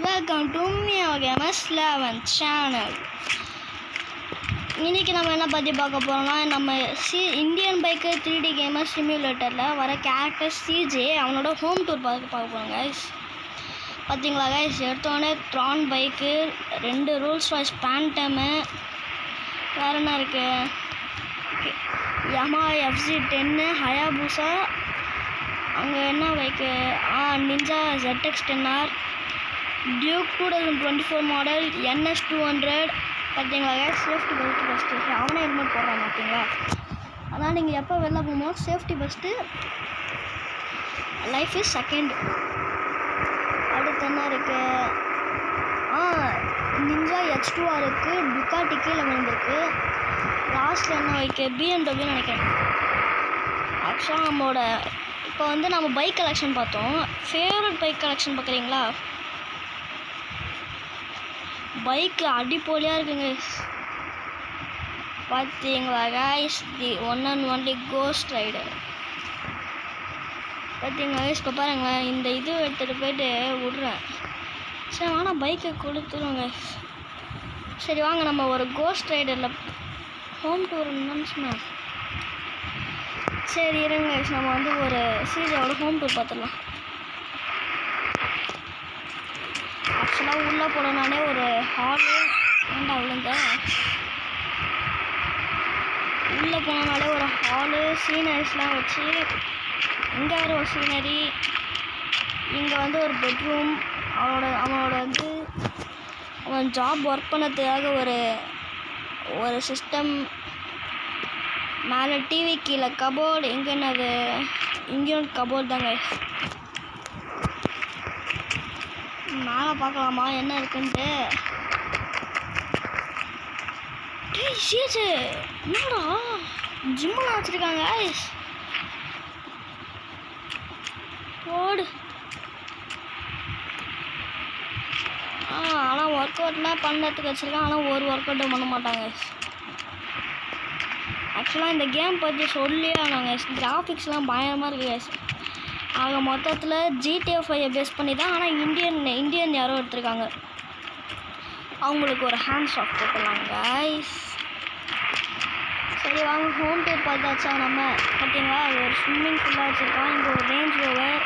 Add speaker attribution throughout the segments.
Speaker 1: Welcome to Mia gamers 11 channel. இன்றைக்கி நம்ம என்ன பற்றி பார்க்க போகிறோம்னா, நம்ம இந்தியன் பைக்கு 3D கேமர் சிமுலேட்டரில் வர கேரக்டர் சிஜே அவனோட ஹோம் டூர் பார்க்க போகிறோம் கைஸ். பார்த்தீங்களா கைஸ், எடுத்தோடனே ட்ரான் பைக்கு, 2 ரோல்ஸ் ராய்ஸ் பேண்டமு, வேறு என்ன இருக்குது, யமஹா FZ10, ஹயாபுசா, அங்கே என்ன bike, ninja ZX10R, Duke 2024 model NS 200. பார்த்தீங்களா சேஃப்டி பெல்ட் ஃபஸ்ட்டு, அவனே ஹெல்மெட் போடுறான் பார்த்தீங்களா. அதனால் நீங்கள் எப்போ வெளில போகும்போது safety first, life is second. அடுத்து என்ன இருக்குது, நிஞ்சா H2R இருக்குது, டுக்காட்டி கீழே விழுந்துருக்கு. லாஸ்ட்டில் என்ன வைக்க BMW நினைக்கிறேன். ஆக்சுவலாக நம்மளோட இப்போ வந்து நம்ம பைக் கலெக்ஷன் பார்த்தோம். ஃபேவரட் பைக் கலெக்ஷன் பார்க்குறீங்களா? பைக்கு அடிப்பொலியாக இருக்குங்க. பார்த்தீங்களா guys, the one and only ghost rider. பார்த்தீங்களா கைஸ், இப்போ பாருங்களேன், இந்த இது எடுத்துகிட்டு போய்ட்டு விட்றேன். சரி ஆனால் பைக்கை கொடுத்துருவோங்க. சரி வாங்க நம்ம ஒரு கோஸ்ட் ரைடரில் ஹோம் டூர் சொன்னேன். சரி இருங்க கைஸ், நம்ம வந்து ஒரு சீரியோட ஹோம் டூர் பார்த்துடலாம். ஆக்சுவலாக உள்ளே போனோன்னாலே ஒரு ஹாலு ஏண்டா விழுங்க. உள்ளே போனோன்னாலே ஒரு ஹாலு, சீனரிஸ்லாம் வச்சு, இங்கே வேறு ஒரு சீனரி, இங்கே வந்து ஒரு பெட்ரூம், அவனோட வந்து அவன் ஜாப் ஒர்க் பண்ணதுக்காக ஒரு சிஸ்டம், மேலே டிவி, கீழே கபோர்டு, எங்கே என்னது இங்கேயும் கபோர்டு தாங்க. மேலே பார்க்கலாமா என்ன இருக்குன்ட்டு. என்னடா ஜிம்மெலாம் வச்சுருக்காங்க போடு. ஆனால் ஒர்க் அவுட்லாம் பண்ணுறதுக்கு வச்சுருக்கான், ஆனால் ஒரு ஒர்க் அவுட்டும் பண்ண மாட்டாங்க. ஆக்சுவலாக இந்த கேம் பற்றி சொல்லியே நாங்கள் கிராஃபிக்ஸ்லாம் பயங்கரமாக இருக்குது. ஆக மொத்தத்தில் GTA 5 பேஸ் பண்ணி தான், ஆனால் இந்தியன் யாரோ எடுத்திருக்காங்க. அவங்களுக்கு ஒரு ஹேண்ட்ஸ் ஆஃப் போட்டுடலாம் கைஸ். சரி வாங்க ஹோம் டூர் பார்த்தாச்சா நம்ம. பார்த்தீங்களா ஒரு ஸ்விம்மிங் ஃபுல்லாக வச்சுருக்கான், இங்கே ஒரு ரேஞ்ச் ரோவர்.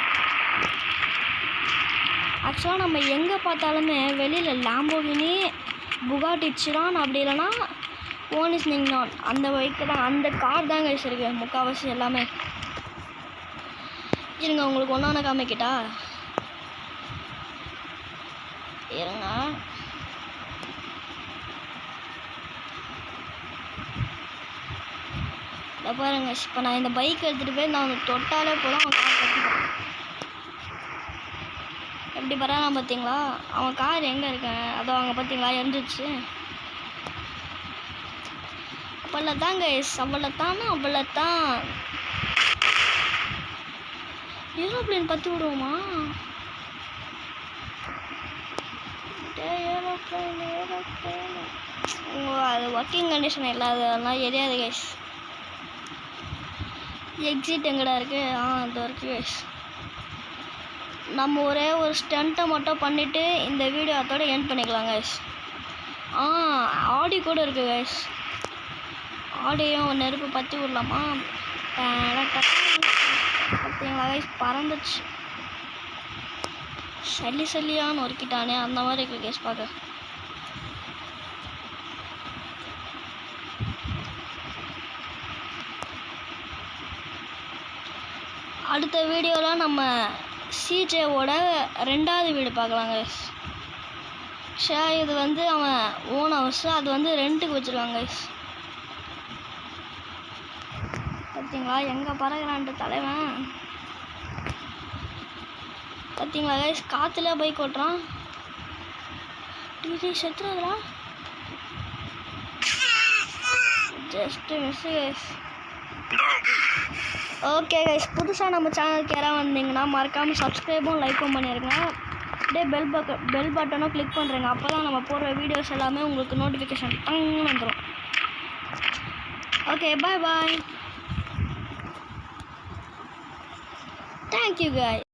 Speaker 1: ஆக்சுவலாக நம்ம எங்கே பார்த்தாலுமே வெளியில் லாம்போகினி, புகாட்டி சிரான், அப்படி இல்லைன்னா ஓனிஸ் நிங்னான், அந்த பைக்கு தான், அந்த கார் தான் கைஸ் இருக்குது முக்கால்வாசி எல்லாமே. இருங்க உங்களுக்கு ஒன்று காமிக்கிட்டா இருங்க. இதை பாருங்க, இப்போ நான் இந்த பைக் எடுத்துகிட்டு போய் நான் தொட்டாலே போதும் அவன் கார் கட்டிப்பான். எப்படி பரவாயில்ல பார்த்தீங்களா, அவன் கார் எங்கே இருக்கேன் அதோ அங்கே பார்த்தீங்களா எரிஞ்சிச்சு. அவ்வளோதான் கைஸ், அவ்வளோதான். ஏரோப்ளேன் பற்றி விடுவோமா? ஏரோப்ளேன் அது ஒர்க்கிங் கண்டிஷன் இல்லாத அதெல்லாம் எரியாது கைஸ். எக்ஸிட் எங்கடா இருக்குது? அது இருக்குது கைஸ். நம்ம ஒரே ஒரு ஸ்டண்ட்டை மட்டும் பண்ணிவிட்டு இந்த வீடியோ அதோட எண்ட் பண்ணிக்கலாம் கைஸ். ஆடி கூட இருக்குது கைஸ். ஆடியும் நெருப்பு பற்றி விடலாமா? பார்த்தீங்களா கைஸ், பறந்துச்சு. சல்லியான்னு ஒருக்கிட்டானே அந்த மாதிரி இருக்கு கைஸ் பார்க்க. அடுத்த வீடியோவில் நம்ம சிஜேவோட 2வது வீடு பார்க்கலாம் கைஸ். இது வந்து அவன் ஓன் ஹவுஸ், அது வந்து ரெண்ட்டுக்கு வச்சுருக்காங்க கைஸ். பார்த்தீங்களா எங்கே பறகுறான்ட்டு தலைவன். பார்த்தீங்களா கைஸ், காற்றுல பைக் ஓட்டுறான். டிவி செத்துறதுலாம் just miss guys. Okay guys, புதுசாக நம்ம சேனலுக்கு யாராவது வந்தீங்கன்னா மறக்காமல் சப்ஸ்கிரைபும் லைக்கும் பண்ணிடுங்க. அப்படியே பெல் பட்டனும் கிளிக் பண்ணுறேங்க. அப்போ தான் நம்ம போடுற வீடியோஸ் எல்லாமே உங்களுக்கு நோட்டிஃபிகேஷன் வந்துடும். Okay bye. Thank you guys.